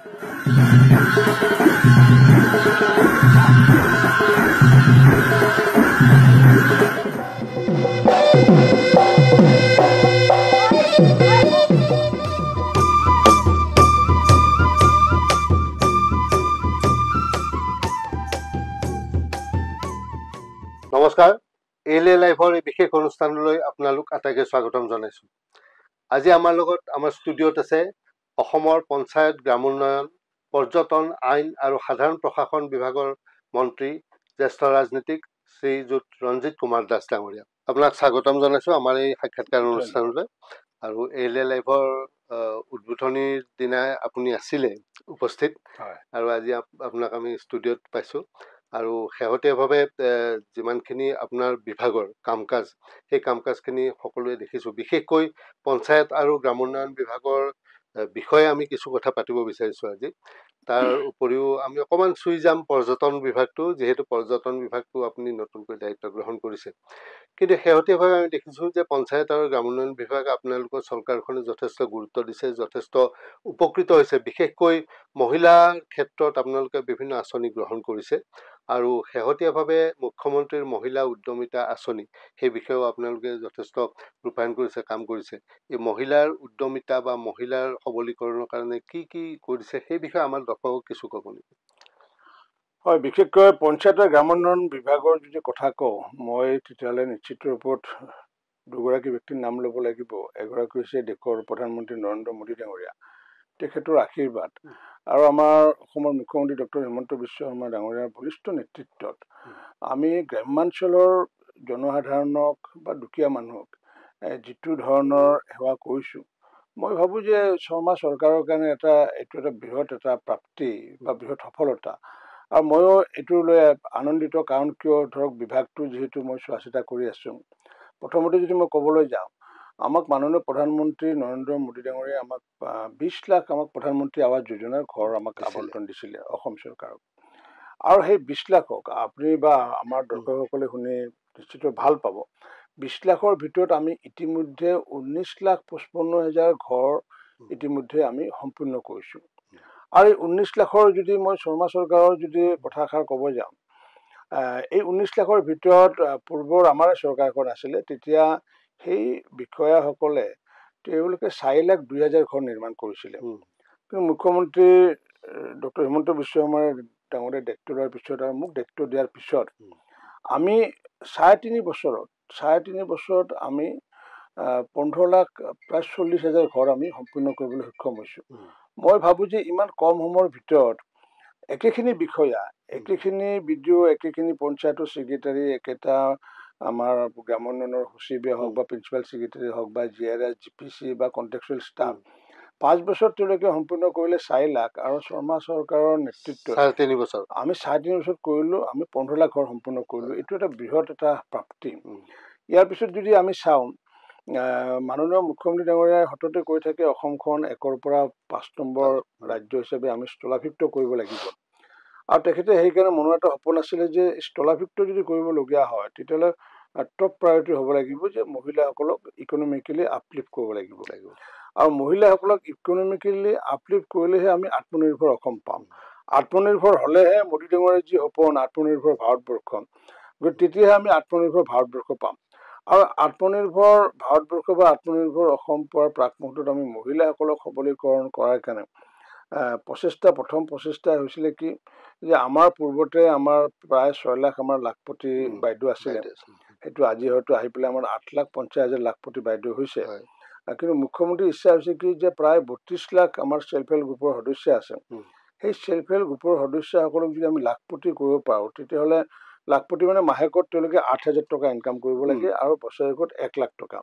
নমস্কাৰ, এএলএ লাইভৰ এই বিশেষ অনুষ্ঠানলৈ আপোনালোক আটাইকে স্বাগতম জনাইছো। আজি আমাৰ লগত আমাৰ ষ্টুডিঅ'ত আছে অসমৰ পঞ্চায়ত, গ্ৰামোন্নয়ন, পৰ্যটন, আইন আৰু সাধাৰণ প্ৰশাসন বিভাগৰ মন্ত্ৰী, জ্যেষ্ঠ ৰাজনীতিক শ্ৰীযুত ৰঞ্জিত কুমাৰ দাস ডাঙৰীয়া। আপোনাক স্বাগতম জনাইছো আমাৰ এই সাক্ষাৎকাৰ অনুষ্ঠানলৈ। আৰু এএলএ লাইভৰ উদ্বোধনীৰ দিনাই আপুনি আছিলে উপস্থিত, আৰু আজি আপোনাক আমি ষ্টুডিঅ'ত পাইছো। আৰু শেহতীয়াভাৱে যিমানখিনি আপোনাৰ বিভাগৰ কাম কাজ, সেই কাম কাজখিনি সকলোৱে দেখিছোঁ। বিশেষকৈ পঞ্চায়ত আৰু গ্ৰামোন্নয়ন বিভাগৰ বিষয়ে আমি কিছু কথা পাতিব বিচাৰিছোঁ আজি। তাৰ উপৰিও আমি অকণমান চুই যাম পৰ্যটন বিভাগটো, যিহেতু পৰ্যটন বিভাগটো আপুনি নতুনকৈ দায়িত্ব গ্ৰহণ কৰিছে। কিন্তু শেহতীয়াভাৱে আমি দেখিছোঁ যে পঞ্চায়ত আৰু গ্ৰামোন্নয়ন বিভাগ আপোনালোকৰ চৰকাৰখনে যথেষ্ট গুৰুত্ব দিছে, যথেষ্ট উপকৃত হৈছে। বিশেষকৈ মহিলাৰ ক্ষেত্ৰত আপোনালোকে বিভিন্ন আঁচনি গ্ৰহণ কৰিছে, আৰু শেহতীয়াভাৱে মুখ্যমন্ত্ৰীৰ মহিলা উদ্যমিতা আঁচনি, সেই বিষয়েও আপোনালোকে যথেষ্ট ৰূপায়ণ কৰিছে, কাম কৰিছে। এই মহিলাৰ উদ্যমিতা বা মহিলাৰ সবলীকৰণৰ কাৰণে কি কি কৰিছে, সেই বিষয়ে আমাৰ দৰ্শকক কিছু ক'ব নেকি? হয়, বিশেষকৈ পঞ্চায়ত আৰু গ্ৰামোন্নয়ন বিভাগৰ যদি কথা কওঁ, মই তেতিয়াহ'লে নিশ্চিত ৰূপত দুগৰাকী ব্যক্তিৰ নাম ল'ব লাগিব। এগৰাকী হৈছে দেশৰ প্ৰধানমন্ত্ৰী নৰেন্দ্ৰ মোদী ডাঙৰীয়া, তেখেতৰ আশীৰ্বাদ, আৰু আমাৰ অসমৰ মুখ্যমন্ত্ৰী ডক্টৰ হিমন্ত বিশ্ব শৰ্মা ডাঙৰীয়াৰ বলিষ্ঠ নেতৃত্বত আমি গ্ৰাম্যাঞ্চলৰ জনসাধাৰণক বা দুখীয়া মানুহক যিটো ধৰণৰ সেৱা কৰিছোঁ, মই ভাবোঁ যে শৰ্মা চৰকাৰৰ কাৰণে এইটো এটা বৃহৎ এটা প্ৰাপ্তি বা বৃহৎ সফলতা। আৰু ময়ো এইটো লৈ আনন্দিত, কাৰণ কিয় ধৰক বিভাগটো যিহেতু মই চোৱা চিতা কৰি আছোঁ। প্ৰথমতে যদি মই ক'বলৈ যাওঁ, আমাক মাননীয় প্ৰধানমন্ত্ৰী নৰেন্দ্ৰ মোদী ডাঙৰীয়াই আমাক 20 লাখ আমাক প্ৰধানমন্ত্ৰী আৱাস যোজনাৰ ঘৰ আমাক আবণ্টন দিছিলে অসম চৰকাৰক। আৰু সেই 20 লাখক আপুনি বা আমাৰ দৰ্শকসকলে শুনি নিশ্চিত ভাল পাব। 20 লাখৰ ভিতৰত আমি ইতিমধ্যে 19,55,000 ঘৰ ইতিমধ্যে আমি সম্পূৰ্ণ কৰিছোঁ। আৰু এই 19 লাখৰ যদি মই শৰ্মা চৰকাৰৰ যদি কথাষাৰ ক'ব যাওঁ, এই 19 লাখৰ ভিতৰত পূৰ্বৰ আমাৰ চৰকাৰখন আছিলে, তেতিয়া সেই বিষয়াসকলে তেওঁলোকে 4,02,000 ঘৰ নিৰ্মাণ কৰিছিলে। কিন্তু মুখ্যমন্ত্ৰী ডক্টৰ হিমন্ত বিশ্ব শৰ্মাৰ ডাঙৰীয়া দায়িত্ব লোৱাৰ পিছত আৰু মোক দায়িত্ব দিয়াৰ পিছত আমি 3.5 বছৰত আমি 15 লাখ প্ৰায় 40,000 ঘৰ আমি সম্পূৰ্ণ কৰিবলৈ সক্ষম হৈছোঁ। মই ভাবোঁ যে ইমান কম সময়ৰ ভিতৰত একেখিনি বিষয়া, একেখিনি বিডিঅ, একেখিনি পঞ্চায়তৰ ছেক্ৰেটাৰী, একেটা আমাৰ গ্ৰামোন্নয়নৰ সচিবে হওক বা প্ৰিন্সিপাল ছেক্ৰেটাৰী হওক বা GRS, GPC বা কণ্টেক্সুৱেল ষ্টাফ, 5 বছৰত তেওঁলোকে সম্পূৰ্ণ কৰিলে 4 লাখ। আৰু শৰ্মা চৰকাৰৰ নেতৃত্বত 3.5 বছৰ আমি 3.5 বছৰত কৰিলোঁ, আমি 15 লাখ ঘৰ সম্পূৰ্ণ কৰিলোঁ। এইটো এটা বৃহৎ এটা প্ৰাপ্তি। ইয়াৰ পিছত যদি আমি চাওঁ, মাননীয় মুখ্যমন্ত্ৰী ডাঙৰীয়াই সততে কৈ থাকে অসমখন 1ৰ পৰা 5 নম্বৰ ৰাজ্য হিচাপে আমি স্থলাভিষিক্ত কৰিব লাগিব। আৰু তেখেতে সেইকাৰণে মনৰ এটা সপোন আছিলে যে স্থলাভিষিক্ত যদি কৰিবলগীয়া হয়, তেতিয়াহ'লে টপ প্ৰায়ৰিটি হ'ব লাগিব যে মহিলাসকলক ইকনমিকেলি আপলিফ্ট কৰিব লাগিব। আৰু মহিলাসকলক ইকনমিকেলি আপলিফ্ট কৰিলেহে আমি আত্মনিৰ্ভৰ অসম পাম। আত্মনিৰ্ভৰ হ'লেহে মোদী ডাঙৰীয়াৰ যি সপোন আত্মনিৰ্ভৰ ভাৰতবৰ্ষ, গতিকে তেতিয়াহে আমি আত্মনিৰ্ভৰ ভাৰতবৰ্ষ পাম। আৰু আত্মনিৰ্ভৰ ভাৰতবৰ্ষ বা আত্মনিৰ্ভৰ অসম পোৱাৰ প্ৰাক মুহূৰ্তত আমি মহিলাসকলক সবলীকৰণ কৰাৰ কাৰণে প্ৰথম প্ৰচেষ্টা হৈছিলে কি, যে আমাৰ পূৰ্বতে আমাৰ প্ৰায় 6 লাখ আমাৰ লাখপতি বাইদেউ আছিলে, সেইটো আজি হয়তো আহি পেলাই আমাৰ 8,50,000 লাখপতি বাইদেউ হৈছে। কিন্তু মুখ্যমন্ত্ৰীৰ ইচ্ছা হৈছে কি, যে প্ৰায় 32 লাখ আমাৰ ছেল্ফ হেল্প গ্ৰুপৰ সদস্য আছে। সেই ছেল্ফ হেল্প গ্ৰুপৰ সদস্যসকলক যদি আমি লাখপতি কৰিব পাৰোঁ, তেতিয়াহ'লে লাখপতি মানে মাহেকত তেওঁলোকে 8,000 টকা ইনকাম কৰিব লাগে আৰু বছৰেকত 1 লাখ টকা।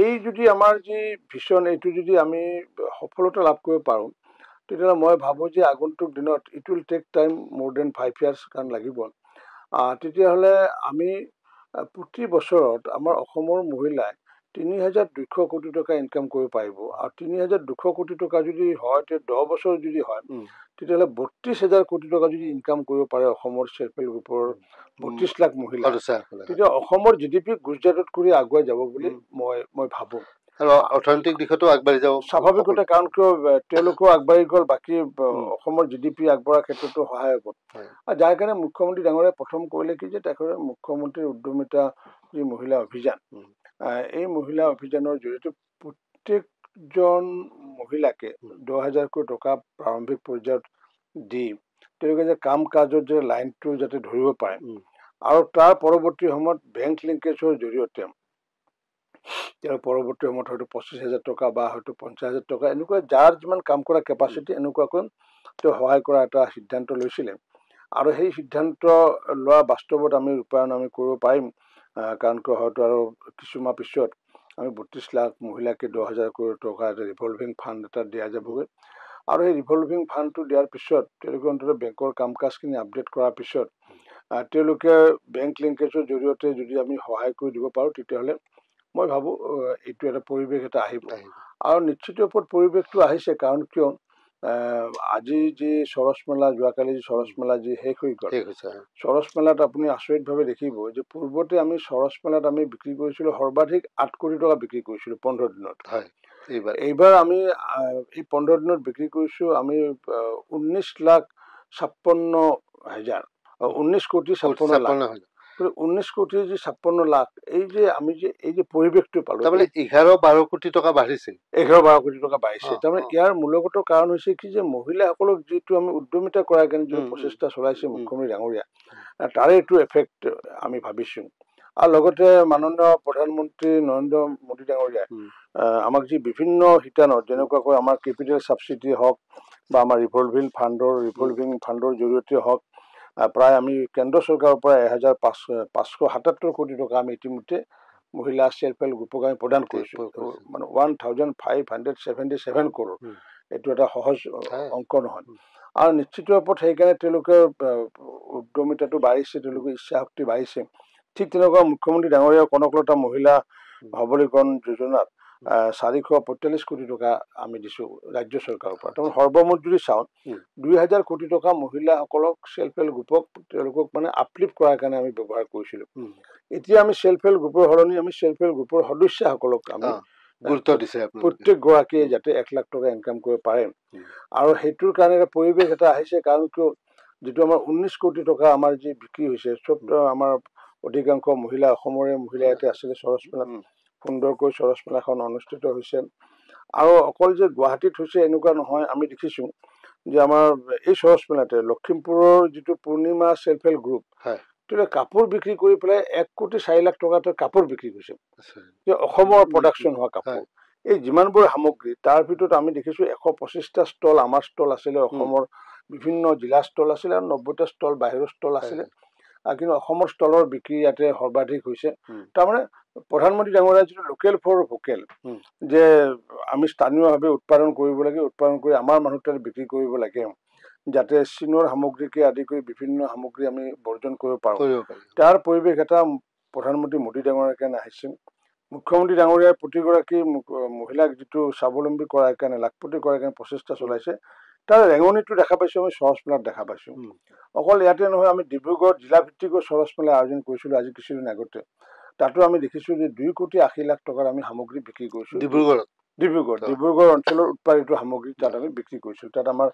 এই যদি আমাৰ যি ভিছন, এইটো যদি আমি সফলতা লাভ কৰিব পাৰোঁ, তেতিয়াহ'লে মই ভাবোঁ যে আগন্তুক দিনত ইট উইল টেক টাইম মোৰ দেন 5 years কাৰণ লাগিব। তেতিয়াহ'লে আমি প্ৰতি বছৰত আমাৰ অসমৰ মহিলাই 3,200 কোটি টকা ইনকাম কৰিব পাৰিব। আৰু 3,200 কোটি টকা যদি হয়, 10 বছৰ যদি হয়, তেতিয়াহ'লে 32,000 কোটি টকা যদি ইনকাম কৰিব পাৰে অসমৰ ছেল্ফ হেল্প গ্ৰুপৰ 32 লাখ মহিলা, তেতিয়া অসমৰ GDP গুজৰাটত কৰি আগুৱাই যাব বুলি মই ভাবোঁ। আৰু অৰ্থনৈতিক দিশতো আগবাঢ়ি যাব স্বাভাৱিকতে, কাৰণ কিয় তেওঁলোকেও আগবাঢ়ি গ'ল, বাকী অসমৰ GDP আগবঢ়াৰ ক্ষেত্ৰতো সহায়ক হ'ল। আৰু যাৰ কাৰণে মুখ্যমন্ত্ৰী ডাঙৰীয়াই প্ৰথম কৰিলে কি যে তেখেতে মুখ্যমন্ত্ৰীৰ উদ্যমিতা যি মহিলা অভিযান, এই মহিলা অভিযানৰ জৰিয়তে প্ৰত্যেকজন মহিলাকে 10,000কৈ টকা প্ৰাৰম্ভিক পৰ্যায়ত দি তেওঁলোকে যে কাম কাজৰ যে লাইনটো যাতে ধৰিব পাৰে, আৰু তাৰ পৰৱৰ্তী সময়ত বেংক লিংকেজৰ জৰিয়তে তেওঁ পৰৱৰ্তী সময়ত হয়তো 25,000 টকা বা হয়তো 50,000 টকা এনেকুৱা যাৰ যিমান কাম কৰা কেপাচিটি এনেকুৱাকৈ তেওঁ সহায় কৰা এটা সিদ্ধান্ত লৈছিলে। আৰু সেই সিদ্ধান্ত লোৱা বাস্তৱত আমি ৰূপায়ণ আমি কৰিব পাৰিম, কাৰণ কিয় হয়তো আৰু কিছুমাহ পিছত আমি 32 লাখ মহিলাকে 10,000 টকা এটা ৰিভলভিং ফাণ্ড এটা দিয়া যাবগৈ। আৰু সেই ৰিভলভিং ফাণ্ডটো দিয়াৰ পিছত তেওঁলোকে অন্ততঃ বেংকৰ কাম কাজখিনি আপডেট কৰাৰ পিছত তেওঁলোকে বেংক লিংকেজৰ জৰিয়তে যদি আমি সহায় কৰি দিব পাৰোঁ, তেতিয়াহ'লে মই ভাবোঁ এইটো এটা পৰিৱেশ এটা আহিব। আৰু নিশ্চিত ওপৰত পৰিৱেশটো আহিছে, কাৰণ কিয় আজি যি সৰস মেলা, যোৱাকালি যি সৰস মেলা যি শেষ হৈ গ'ল, সৰস মেলাত আপুনি আচৰিতভাৱে দেখিব যে পূৰ্বতে আমি সৰস মেলাত আমি বিক্ৰী কৰিছিলোঁ সৰ্বাধিক 8 কোটি টকা বিক্ৰী কৰিছিলোঁ 15 দিনত। এইবাৰ আমি এই 15 দিনত বিক্ৰী কৰিছোঁ আমি 19 কোটি 56 লাখ। 19 কোটি যি 56 লাখ, এই যে আমি যে এই যে পৰিৱেশটো পালো, তাৰমানে 11-12 কোটি টকা বাঢ়িছে। 11-12 কোটি টকা বাঢ়িছে। তাৰমানে ইয়াৰ মূলগত কাৰণ হৈছে কি যে মহিলাসকলক যিটো আমি উদ্যমিতা কৰাৰ কাৰণে যি প্ৰচেষ্টা চলাইছে মুখ্যমন্ত্ৰী ডাঙৰীয়া, তাৰে এইটো এফেক্ট আমি ভাবিছোঁ। আৰু লগতে মাননীয় প্ৰধানমন্ত্ৰী নৰেন্দ্ৰ মোদী ডাঙৰীয়াই আমাক যি বিভিন্ন শিতানত, যেনেকুৱাকৈ আমাৰ কেপিটেল ছাবচিডি হওক বা আমাৰ ৰিভলভিং ফাণ্ডৰ জৰিয়তে হওক, প্ৰায় আমি কেন্দ্ৰ চৰকাৰৰ পৰা 1,577 কোটি টকা আমি ইতিমধ্যে মহিলা চেল্ফ হেল্প গ্ৰুপক আমি প্ৰদান কৰিছোঁ, মানে 1,577 কৰোৰ। এইটো এটা সহজ অংক নহয়। আৰু নিশ্চিত ওপৰত সেইকাৰণে তেওঁলোকে উদ্যমিতাটো বাঢ়িছে, তেওঁলোকৰ ইচ্ছা শক্তি বাঢ়িছে। ঠিক তেনেকুৱা মুখ্যমন্ত্ৰী ডাঙৰীয়া কনকলতা মহিলা সবলীকৰণ যোজনাত 445 কোটি টকা আমি দিছোঁ ৰাজ্য চৰকাৰৰ পৰা। তাৰমানে সৰ্বমুঠ যদি চাওঁ 2,000 কোটি টকা মহিলাসকলক চেল্ফ হেল্প গ্ৰুপক তেওঁলোকক মানে আপলিফ্ট কৰাৰ কাৰণে আমি ব্যৱহাৰ কৰিছিলোঁ। এতিয়া আমি চেল্ফ হেল্প গ্ৰুপৰ সলনি আমি চেল্ফ হেল্প গ্ৰুপৰ সদস্যসকলক আমি গুৰুত্ব দিছে, প্ৰত্যেক গৰাকীয়ে যাতে 1 লাখ টকা ইনকাম কৰিব পাৰে। আৰু সেইটোৰ কাৰণে এটা পৰিৱেশ এটা আহিছে, কাৰণ কিয় যিটো আমাৰ 19 কোটি টকা আমাৰ যি বিক্ৰী হৈছে, চব আমাৰ অধিকাংশ মহিলা, অসমৰে মহিলা ইয়াতে আছিলে। সৰস মেলাত সুন্দৰকৈ সৰস মেলাখন অনুষ্ঠিত হৈছে। আৰু অকল যে গুৱাহাটীত হৈছে এনেকুৱা নহয়, আমি দেখিছোঁ যে আমাৰ এই সৰস মেলাতে লখিমপুৰৰ যিটো পূৰ্ণিমা চেল্ফ হেল্প গ্ৰুপ, তেওঁ কাপোৰ বিক্ৰী কৰি পেলাই 1,04,00,000 টকা কাপোৰ বিক্ৰী কৰিছে, যে অসমৰ প্ৰডাকশ্যন হোৱা কাপোৰ। এই যিমানবোৰ সামগ্ৰী, তাৰ ভিতৰত আমি দেখিছোঁ 125টা ষ্টল আমাৰ ষ্টল আছিলে, অসমৰ বিভিন্ন জিলা ষ্টল আছিলে, আৰু 90টা ষ্টল বাহিৰৰ ষ্টল আছিলে। কিন্তু অসমৰ ষ্টলৰ বিক্ৰী ইয়াতে সৰ্বাধিক হৈছে। তাৰমানে প্ৰধানমন্ত্ৰী ডাঙৰীয়া যিটো লোকেল ফৰ ভোকেল, যে আমি স্থানীয়ভাৱে উৎপাদন কৰিব লাগে, উৎপাদন কৰি আমাৰ মানুহ তাত বিক্ৰী কৰিব লাগে, যাতে চীনৰ সামগ্ৰীকে আদি কৰি বিভিন্ন সামগ্ৰী আমি বৰ্জন কৰিব পাৰোঁ। তাৰ পৰিৱেশ এটা প্ৰধানমন্ত্ৰী মোদী ডাঙৰীয়াৰ কাৰণে আহিছে। মুখ্যমন্ত্ৰী ডাঙৰীয়াই প্ৰতিগৰাকী মহিলাক যিটো স্বাৱলম্বী কৰাৰ কাৰণে, লাখপতি কৰাৰ কাৰণে প্ৰচেষ্টা চলাইছে, তাৰ ৰেঙনিটো দেখা পাইছোঁ আমি সৰস মেলাত দেখা পাইছোঁ। অকল ইয়াতে নহয়, আমি ডিব্ৰুগড়ত জিলাভিত্তিকো সৰস মেলা আয়োজন কৰিছিলোঁ আজি কিছুদিন আগতে। তাতো আমি দেখিছোঁ যে 2,80,00,000 টকাৰ আমি সামগ্ৰী বিক্ৰী কৰিছোঁ। ডিব্ৰুগড় অঞ্চলৰ উৎপাদিত সামগ্ৰী তাত আমি বিক্ৰী কৰিছোঁ। তাত আমাৰ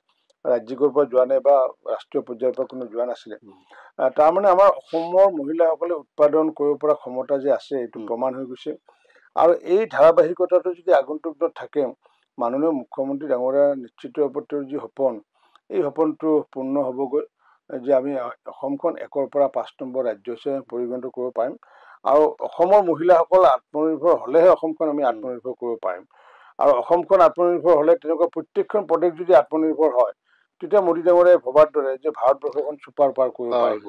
ৰাজ্যিকৰ পৰা যোৱা নাই বা ৰাষ্ট্ৰীয় পৰ্যায়ৰ পৰা কোনো যোৱা নাছিলে। তাৰমানে আমাৰ অসমৰ মহিলাসকলে উৎপাদন কৰিব পৰা ক্ষমতা যে আছে, এইটো প্ৰমাণ হৈ গৈছে। আৰু এই ধাৰাবাহিকতাটো যদি আগন্তুক দিনত থাকে, মাননীয় মুখ্যমন্ত্ৰী ডাঙৰীয়াৰ নিশ্চিত ওপৰত যি সপোন, এই সপোনটো পূৰ্ণ হ'বগৈ, যে আমি অসমখন 1ৰ পৰা 5 নম্বৰ ৰাজ্য হিচাপে পৰিগণিত কৰিব পাৰিম। আৰু অসমৰ মহিলাসকল আত্মনিৰ্ভৰ হ'লেহে অসমখন আমি আত্মনিৰ্ভৰ কৰিব পাৰিম। আৰু অসমখন আত্মনিৰ্ভৰ হ'লে তেনেকুৱা প্ৰত্যেকখন প্ৰদেশ যদি আত্মনিৰ্ভৰ হয়, তেতিয়া মোদী ডাঙৰীয়াই ভবাৰ দৰে যে ভাৰতবৰ্ষখন ছুপাৰ পাৱাৰ কৰিব পাৰিব।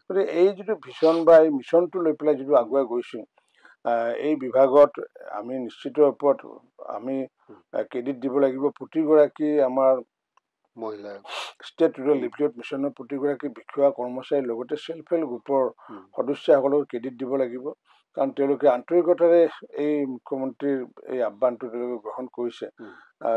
গতিকে এই যিটো ভিছন বা এই মিছনটো লৈ পেলাই যিটো আগুৱাই গৈছোঁ, এই বিভাগত আমি নিশ্চিত ওপৰত আমি ক্ৰেডিট দিব লাগিব প্ৰতিগৰাকী আমাৰ মহিলা ষ্টেট ৰুৰেল লিভলিহুড মিছনৰ প্ৰতিগৰাকী বিষয়া কৰ্মচাৰীৰ লগতে চেল্ফ হেল্প গ্ৰুপৰ সদস্যসকলক ক্ৰেডিট দিব লাগিব, কাৰণ তেওঁলোকে আন্তৰিকতাৰে এই মুখ্যমন্ত্ৰীৰ এই আহ্বানটো তেওঁলোকে গ্ৰহণ কৰিছে।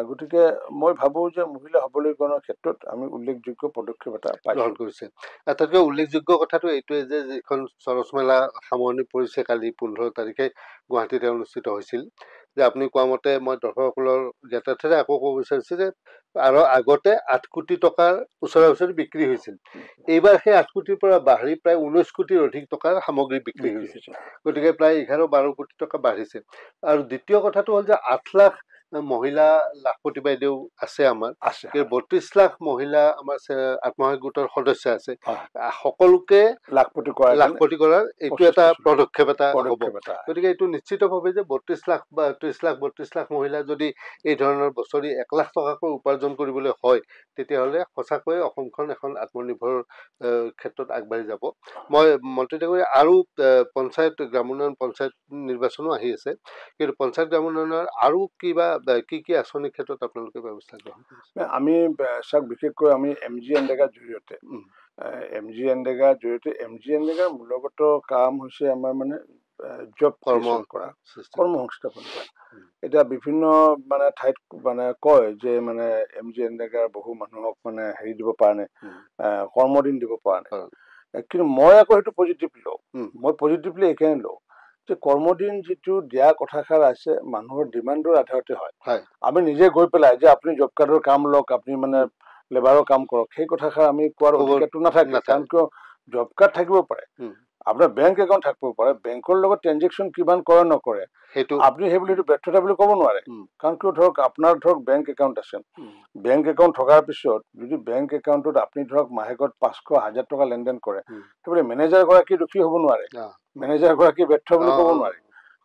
গতিকে মই ভাবোঁ যে মহিলা সবলীকৰণৰ ক্ষেত্ৰত আমি উল্লেখযোগ্য পদক্ষেপ এটা গ্ৰহণ কৰিছে। আটাইতকৈ উল্লেখযোগ্য কথাটো এইটোৱে যে যিখন সৰস মেলা সামৰণি পৰিছে কালি 15 তাৰিখে গুৱাহাটীতে অনুষ্ঠিত হৈছিল, যে আপুনি কোৱা মতে মই দৰ্শকসকলৰ জ্ঞাতাৰ্থে আকৌ ক'ব বিচাৰিছোঁ যে আৰু আগতে 8 কোটি টকাৰ ওচৰা ওচৰি বিক্ৰী হৈছিল এইবাৰ সেই 8 কোটিৰ পৰা বাঢ়ি প্ৰায় 19 কোটিৰ অধিক টকাৰ সামগ্ৰী বিক্ৰী হৈছে গতিকে প্ৰায় 11-12 কোটি টকা বাঢ়িছে আৰু দ্বিতীয় কথাটো হ'ল যে 8 লাখ মহিলা লাখপতি বাইদেউ আছে আমাৰ 32 লাখ মহিলা আমাৰ আত্মসহায়ক গোটৰ সদস্য আছে সকলোকে লাখপতি কৰাৰ এইটো এটা পদক্ষেপ এটা হ'ব গতিকে এইটো নিশ্চিতভাৱে যে 32 লাখ বা 30 লাখ মহিলা যদি এই ধৰণৰ বছৰি 1 লাখ টকাকৈ উপাৰ্জন কৰিবলৈ হয় তেতিয়াহ'লে সঁচাকৈ অসমখন এখন আত্মনিৰ্ভৰ ক্ষেত্ৰত আগবাঢ়ি যাব মই মন্ত্ৰী ডাঙৰীয়া আৰু পঞ্চায়ত গ্ৰামোন্নয়ন পঞ্চায়ত নিৰ্বাচনো আহি আছে কিন্তু পঞ্চায়ত গ্ৰামোন্নয়নৰ আৰু কিবা কি আঁচনিৰ ক্ষেত্ৰত আপোনালোকে ব্যৱস্থা গ্ৰহণ কৰিছে আমি চাওক বিশেষকৈ আমি MG এনৰেগাৰ জৰিয়তে MG এনৰেগাৰ মূলগত কাম হৈছে আমাৰ মানে জব কৰ্মসংস্থাপন কৰা এতিয়া বিভিন্ন মানে ঠাইত মানে কয় যে মানে MG এনৰেগাৰ বহু মানুহক মানে হেৰি দিব পৰা নাই কৰ্মদিন দিব পৰা নাই কিন্তু মই আকৌ সেইটো পজিটিভলি লওঁ মই পজিটিভলি এইকাৰণে লওঁ যে কৰ্মদিন যিটো দিয়া কথাষাৰ আছে মানুহৰ ডিমাণ্ডৰ আধাৰতে হয় আমি নিজে গৈ পেলাই যে আপুনি জব কাৰ্ডৰ কাম লওক আপুনি মানে লেবাৰৰ কাম কৰক সেই কথাষাৰ আমি কোৱাৰ অধিকাৰটো নাথাকে কাৰণ কিয় জব কাৰ্ড থাকিব পাৰে আপোনাৰ বেংক একাউণ্ট থাকিব পাৰে বেংকৰ লগত ট্ৰেনজেকশ্যন কিমান কৰে নকৰে সেইটো আপুনি সেই বুলি ব্যৰ্থতা বুলি ক'ব নোৱাৰে কাৰণ কিয় ধৰক আপোনাৰ ধৰক বেংক একাউণ্ট আছে বেংক একাউণ্ট থকাৰ পিছত যদি বেংক একাউণ্টত আপুনি ধৰক মাহেকত 500-1000 টকা লেনদেন কৰে সেইবুলি মেনেজাৰ গৰাকী দুখী হ'ব নোৱাৰে মেনেজাৰ গৰাকী ব্যৰ্থ বুলি ক'ব নোৱাৰে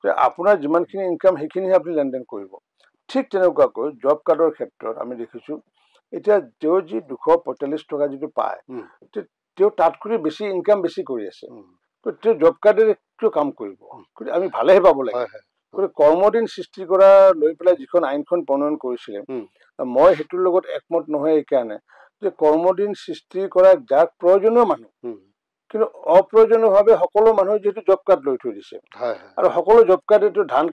যে আপোনাৰ যিমানখিনি ইনকাম সেইখিনিহে আপুনি লেনদেন কৰিব ঠিক তেনেকুৱাকৈ জব কাৰ্ডৰ ক্ষেত্ৰত আমি দেখিছোঁ এতিয়া তেওঁ যি 245 টকা যিটো পায় তেওঁ তাতকৈ বেছি ইনকাম বেছি কৰি আছে তো তেওঁ জব কাৰ্ডেৰে কিয় কাম কৰিব আমি ভালেহে পাব লাগে গতিকে কৰ্মদিন সৃষ্টি কৰা লৈ পেলাই যিখন আইনখন প্ৰণয়ন কৰিছিলে মই সেইটোৰ লগত একমত নহয় এইকাৰণে যে কৰ্মদিন সৃষ্টি কৰা যাক প্ৰয়োজনীয় মানুহ কিন্তু অপ্ৰয়োজনীয়ভাৱে সকলো মানুহে যিহেতু জব কাৰ্ড লৈ থৈ দিছে আৰু সকলো জব কাৰ্ড এইটো ধান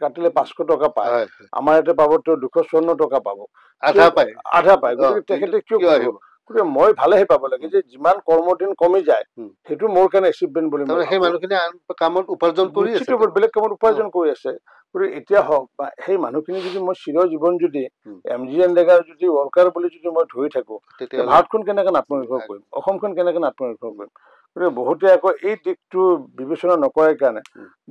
কাটিলে 500 টকা পায় আমাৰ ইয়াতে পাব তেওঁ 254 টকা পাব আধা পায় গতিকে তেখেতে কিয় কৰিব গতিকে মই ভালেহে পাব লাগে যে যিমান কৰ্মদিন কমি যায় সেইটো মোৰ কাৰণে এচিভমেণ্ট বুলি সেই মানুহখিনি কামত উপাৰ্জন কৰি আছে বেলেগ কামত উপাৰ্জন কৰি আছে গতিকে এতিয়া হওক বা সেই মানুহখিনি যদি মই চিৰ জীৱন যদি MG এনৰেগাৰ যদি ৱৰ্কাৰ বুলি যদি মই ধৰি থাকোঁ তেতিয়া ভাৰতখন কেনেকৈ আত্মনিৰ্ভৰ কৰিম অসমখন কেনেকৈ আত্মনিৰ্ভৰ কৰিম গতিকে বহুতে আকৌ এই দিশটো বিবেচনা নকৰাৰ কাৰণে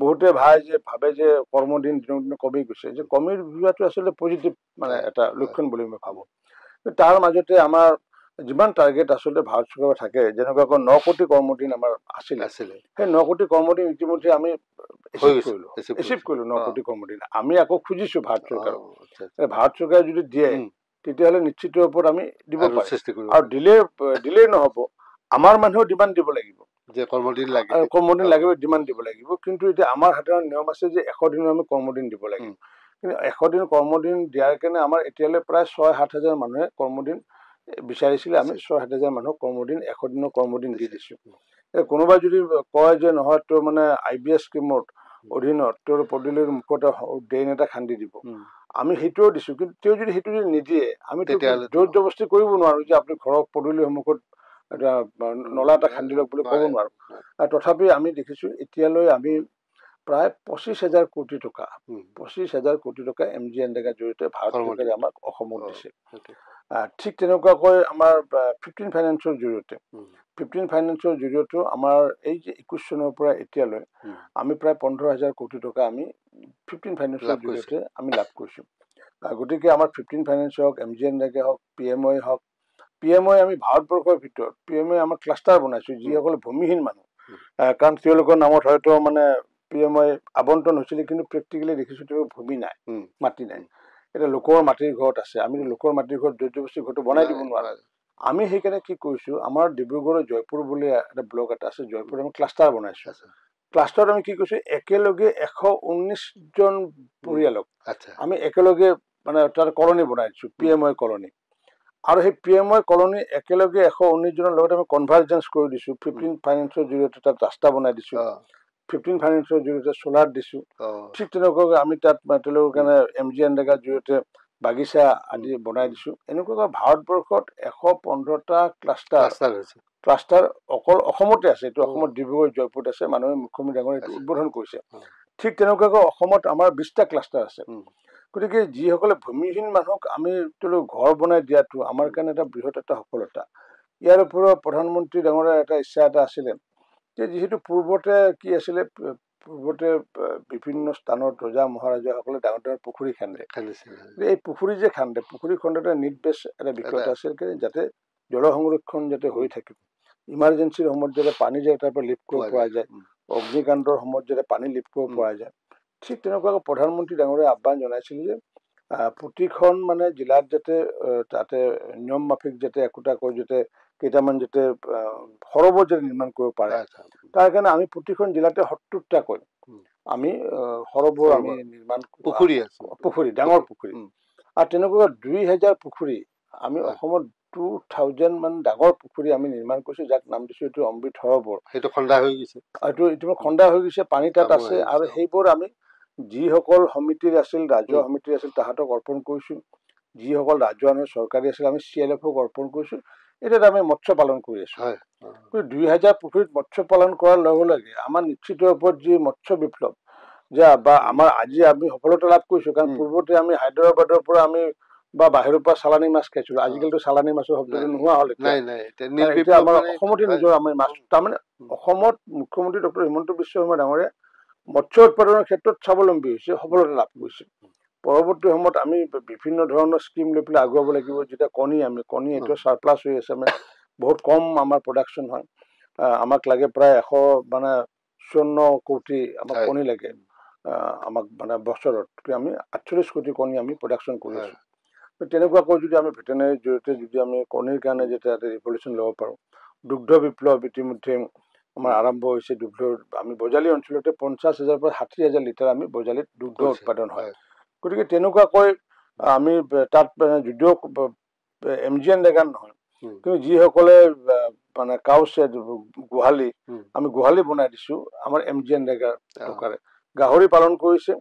বহুতে ভাবে যে কৰ্মদিন দিনক দিনে কমি গৈছে যে কমি যোৱাটো আচলতে পজিটিভ মানে এটা লক্ষণ বুলি মই ভাবোঁ তাৰ মাজতে আমাৰ যিমান টাৰ্গেট আচলতে ভাৰত চৰকাৰৰ থাকে যেনেকুৱাকৈ 9 কোটি কৰ্মদিন আমাৰ আছিলে সেই 9 কোটি কৰ্মদিন ইতিমধ্যে আমি এচিভ কৰিলোঁ 9 কোটি কৰ্মদিন আমি আকৌ খুজিছোঁ ভাৰত চৰকাৰক ভাৰত চৰকাৰে যদি দিয়ে তেতিয়াহ'লে নিশ্চিত ওপৰত আমি দিব পাৰিম আৰু দিলে নহ'ব আমাৰ মানুহেও ডিমাণ্ড দিব লাগিব যে কৰ্মদিন লাগিব ডিমাণ্ড দিব লাগিব কিন্তু এতিয়া আমাৰ সাধাৰণ নিয়ম আছে যে 100 দিনৰ আমি কৰ্মদিন দিব লাগিব কিন্তু 100 দিন কৰ্মদিন দিয়াৰ কাৰণে আমাৰ এতিয়ালৈ প্ৰায় 6-7 হাজাৰ মানুহে কৰ্মদিন বিচাৰিছিলে আমি 6-7 হাজাৰ মানুহক কৰ্মদিন 100 দিনৰ কৰ্মদিন দি দিছোঁ কোনোবাই যদি কয় যে নহয় তোৰ মানে IBS স্কিমৰ অধীনত তোৰ পদূলিৰ মুখত ড্ৰেইন এটা খান্দি দিব আমি সেইটোও দিছোঁ কিন্তু তেওঁ যদি সেইটো যদি নিদিয়ে আমি জোৰ জবৰদস্তি কৰিব নোৱাৰোঁ যে আপুনি ঘৰৰ পদূলিৰ সন্মুখত এটা নলা এটা খান্দি লওক বুলি ক'ব নোৱাৰোঁ আৰু তথাপি আমি দেখিছোঁ এতিয়ালৈ আমি প্ৰায় 25,000 কোটি টকা 25,000 কোটি টকা MG এনৰেগাৰ জৰিয়তে ভাৰত চৰকাৰে আমাক অসমত দিছে ঠিক তেনেকুৱাকৈ আমাৰ 15 ফাইনেন্সৰ জৰিয়তেও আমাৰ এই যে 21 চনৰ পৰা এতিয়ালৈ আমি প্ৰায় 15,000 কোটি টকা আমি 15 ফাইনেন্সৰ জৰিয়তে আমি লাভ কৰিছোঁ গতিকে আমাৰ 15 ফাইনেন্স হওক MG এনৰেগা হওক PMOI হওক PMOI আমি ভাৰতবৰ্ষৰ ভিতৰত PMOI আমাৰ ক্লাষ্টাৰ বনাইছোঁ যিসকল ভূমিহীন মানুহ কাৰণ তেওঁলোকৰ নামত হয়তো মানে PMOI আবণ্টন হৈছিলে কিন্তু প্ৰেক্টিকেলি দেখিছোঁ তেওঁ ভূমি নাই মাটি নাই এটা লোকৰ মাটিৰ ঘৰত আছে আমি লোকৰ মাটিৰ ঘৰত জবৰদস্তি ঘৰটো বনাই দিব নোৱাৰোঁ আমি সেইকাৰণে কি কৰিছোঁ আমাৰ ডিব্ৰুগড়ৰ জয়পুৰ বুলি এটা ব্লক এটা আছে জয়পুৰত আমি ক্লাষ্টাৰ বনাইছোঁ ক্লাষ্টাৰত আমি কি কৰিছোঁ একেলগে 119জন পৰিয়ালক আমি একেলগে মানে তাৰ কলনী বনাইছোঁ PMOI কলনী আৰু সেই PMOI কলনী একেলগে 119 জনৰ লগত আমি কনভাৰ্জেন্স কৰি দিছোঁ 15 ফাইনেন্সৰ জৰিয়তে তাত ৰাস্তা বনাই দিছোঁ 15 ফাইনেন্সৰ জৰিয়তে সোলাৰ দিছোঁ ঠিক তেনেকুৱাকৈ আমি তাত তেওঁলোকৰ কাৰণে MG এনৰেগাৰ জৰিয়তে বাগিচা আদি বনাই দিছোঁ এনেকুৱাকৈ ভাৰতবৰ্ষত 115টা ক্লাষ্টাৰ অকল অসমতে আছে এইটো অসমত ডিব্ৰুগড় জয়পুৰত আছে মানুহে মুখ্যমন্ত্ৰী ডাঙৰীয়াই এইটো উদ্বোধন কৰিছে ঠিক তেনেকুৱাকৈ অসমত আমাৰ 20টা ক্লাষ্টাৰ আছে গতিকে যিসকলে ভূমিহীন মানুহক আমি তেওঁলোক ঘৰ বনাই দিয়াটো আমাৰ কাৰণে এটা বৃহৎ এটা সফলতা ইয়াৰ ওপৰত প্ৰধানমন্ত্ৰী ডাঙৰীয়াৰ এটা ইচ্ছা এটা আছিলে যে যিহেতু পূৰ্বতে কি আছিলে পূৰ্বতে বিভিন্ন স্থানত ৰজা মহাৰাজাসকলে ডাঙৰ ডাঙৰ পুখুৰী খান্দিছিল এই পুখুৰী যে খান্দে পুখুৰী খন্দোতে নিৰ্দেশ এটা বিষয় এটা আছিল যাতে জল সংৰক্ষণ যাতে হৈ থাকে ইমাৰ্জেঞ্চিৰ সময়ত যাতে পানী যে তাৰ পৰা লিফ্ট কৰিব পৰা যায় অগ্নিকাণ্ডৰ সময়ত যাতে পানী লিফ্ট কৰিব পৰা যায় ঠিক তেনেকুৱাকৈ প্ৰধানমন্ত্ৰী ডাঙৰীয়াই আহ্বান জনাইছিল যে প্ৰতিখন মানে জিলাত যাতে তাতে নিয়ম মাফিক যাতে একোটাকৈ যাতে কেইটামান যাতে সৰোবৰ যাতে নিৰ্মাণ কৰিব পাৰে তাৰ কাৰণে আমি প্ৰতিখন জিলাতে 70টাকৈ আমি সৰোবৰ আমি নিৰ্মাণ পুখুৰী ডাঙৰ পুখুৰী আৰু তেনেকুৱা 2000 পুখুৰী আমি অসমত 2000 মান ডাঙৰ পুখুৰী আমি নিৰ্মাণ কৰিছো যাক নাম দিছো এইটো অমৃত সৰোবৰ সেইটো খন্দা হৈ গৈছে এইটো ইতিমধ্যে খন্দা হৈ গৈছে পানী তাত আছে আৰু সেইবোৰ আমি যিসকল সমিতিৰ আছিল ৰাজ্য সমিতিৰ আছিল তাহাঁতক অৰ্পণ কৰিছো যিসকল ৰাজহুৱা চৰকাৰী আছিল আমি CLFক অৰ্পণ কৰিছো এটাত আমি মৎস্য পালন কৰি আছো 2000 পুখুৰীত মৎস্য পালন কৰাৰ লগে লগে আমাৰ নিশ্চিত ওপৰত যি মৎস্য বিপ্লৱ যা বা আমাৰ আজি আমি সফলতা লাভ কৰিছো কাৰণ পূৰ্বতে আমি হায়দৰাবাদৰ পৰা আমি বা বাহিৰৰ পৰা চালানী মাছ খাইছিলো আজিকালিতো চালানী মাছৰ শব্দটো নোহোৱা হ'ল এতিয়া আমাৰ অসমতে নিজৰ আমি মাছ তাৰমানে অসমত মুখ্যমন্ত্ৰী ডক্টৰ হিমন্ত বিশ্ব শৰ্মা ডাঙৰীয়া মৎস্য উৎপাদনৰ ক্ষেত্ৰত স্বাৱলম্বী হৈছে সফলতা লাভ কৰিছে পৰৱৰ্তী সময়ত আমি বিভিন্ন ধৰণৰ স্কিম লৈ পেলাই আগুৱাব লাগিব যেতিয়া কণী এইটো সাৰপ্লাছ হৈ আছে মানে বহুত কম আমাৰ প্ৰডাকশ্যন হয় আমাক লাগে প্ৰায় 154 কোটি আমাক কণী লাগে আমাক মানে বছৰত আমি 48 কোটি কণী আমি প্ৰডাকশ্যন কৰি আছো তেনেকুৱাকৈ যদি আমি ভেটেনাৰীৰ জৰিয়তে যদি আমি কণীৰ কাৰণে যেতিয়া ৰিভলিউশ্যন ল'ব পাৰোঁ দুগ্ধ বিপ্লৱ ইতিমধ্যে আমাৰ আৰম্ভ হৈছে দুগ্ধৰ আমি বজালী অঞ্চলতে 50,000 পৰা 60,000 লিটাৰ আমি বজালীত দুগ্ধ উৎপাদন হয় গতিকে তেনেকুৱাকৈ আমি তাত যদিও MGN ৰেগান নহয় কিন্তু যিসকলে মানে কাউচেড গোহালি আমি গোহালি বনাই দিছো আমাৰ MGN ৰেগাৰ টকাৰে গাহৰি পালন কৰিছে